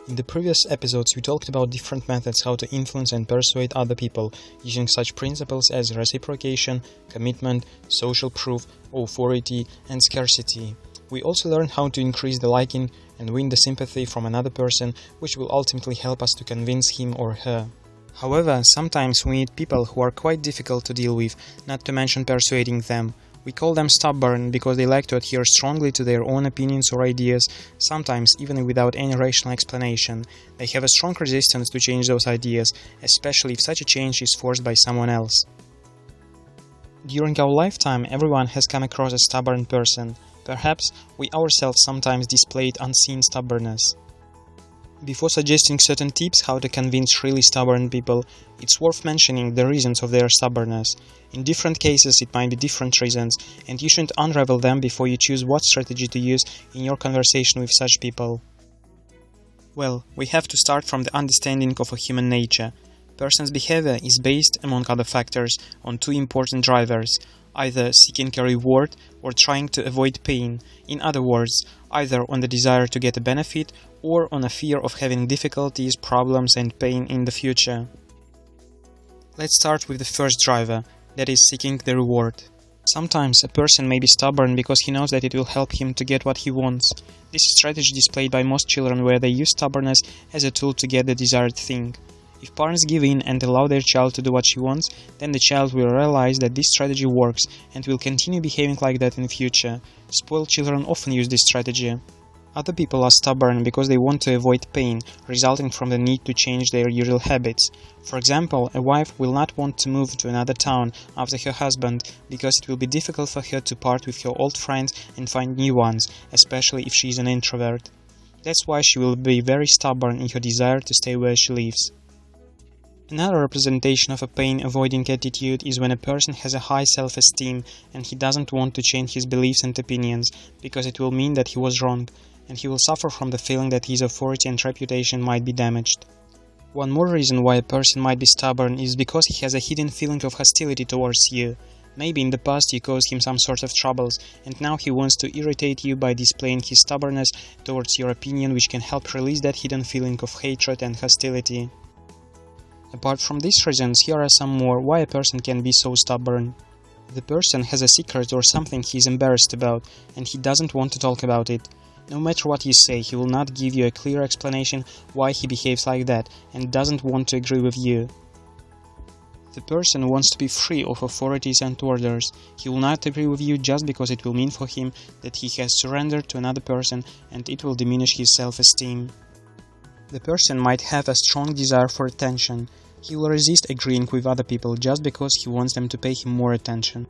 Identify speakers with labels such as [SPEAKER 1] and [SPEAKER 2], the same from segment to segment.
[SPEAKER 1] In the previous episodes, we talked about different methods how to influence and persuade other people using such principles as reciprocation, commitment, social proof, authority, and scarcity. We also learned how to increase the liking and win the sympathy from another person, which will ultimately help us to convince him or her. However, sometimes we meet people who are quite difficult to deal with, not to mention persuading them. We call them stubborn because they like to adhere strongly to their own opinions or ideas, sometimes even without any rational explanation. They have a strong resistance to change those ideas, especially if such a change is forced by someone else. During our lifetime, everyone has come across a stubborn person. Perhaps we ourselves sometimes displayed unseen stubbornness. Before suggesting certain tips how to convince really stubborn people, it's worth mentioning the reasons of their stubbornness. In different cases it might be different reasons, and you shouldn't unravel them before you choose what strategy to use in your conversation with such people. Well, we have to start from the understanding of a human nature. Person's behavior is based, among other factors, on two important drivers: either seeking a reward or trying to avoid pain. In other words, either on the desire to get a benefit or on a fear of having difficulties, problems and pain in the future. Let's start with the first driver, that is seeking the reward. Sometimes a person may be stubborn because he knows that it will help him to get what he wants. This is a strategy displayed by most children where they use stubbornness as a tool to get the desired thing. If parents give in and allow their child to do what she wants, then the child will realize that this strategy works and will continue behaving like that in the future. Spoiled children often use this strategy. Other people are stubborn because they want to avoid pain, resulting from the need to change their usual habits. For example, a wife will not want to move to another town after her husband because it will be difficult for her to part with her old friends and find new ones, especially if she is an introvert. That's why she will be very stubborn in her desire to stay where she lives. Another representation of a pain-avoiding attitude is when a person has a high self-esteem and he doesn't want to change his beliefs and opinions because it will mean that he was wrong, and he will suffer from the feeling that his authority and reputation might be damaged. One more reason why a person might be stubborn is because he has a hidden feeling of hostility towards you. Maybe in the past you caused him some sort of troubles, and now he wants to irritate you by displaying his stubbornness towards your opinion, which can help release that hidden feeling of hatred and hostility. Apart from these reasons, here are some more why a person can be so stubborn. The person has a secret or something he is embarrassed about, and he doesn't want to talk about it. No matter what you say, he will not give you a clear explanation why he behaves like that, and doesn't want to agree with you. The person wants to be free of authorities and orders. He will not agree with you just because it will mean for him that he has surrendered to another person and it will diminish his self-esteem. The person might have a strong desire for attention. He will resist agreeing with other people just because he wants them to pay him more attention.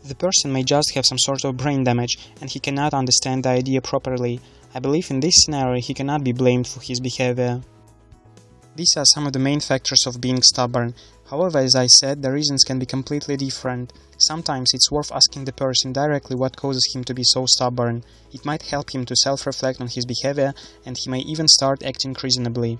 [SPEAKER 1] The person may just have some sort of brain damage and he cannot understand the idea properly. I believe in this scenario he cannot be blamed for his behavior. These are some of the main factors of being stubborn. However, as I said, the reasons can be completely different. Sometimes it's worth asking the person directly what causes him to be so stubborn. It might help him to self-reflect on his behavior and he may even start acting reasonably.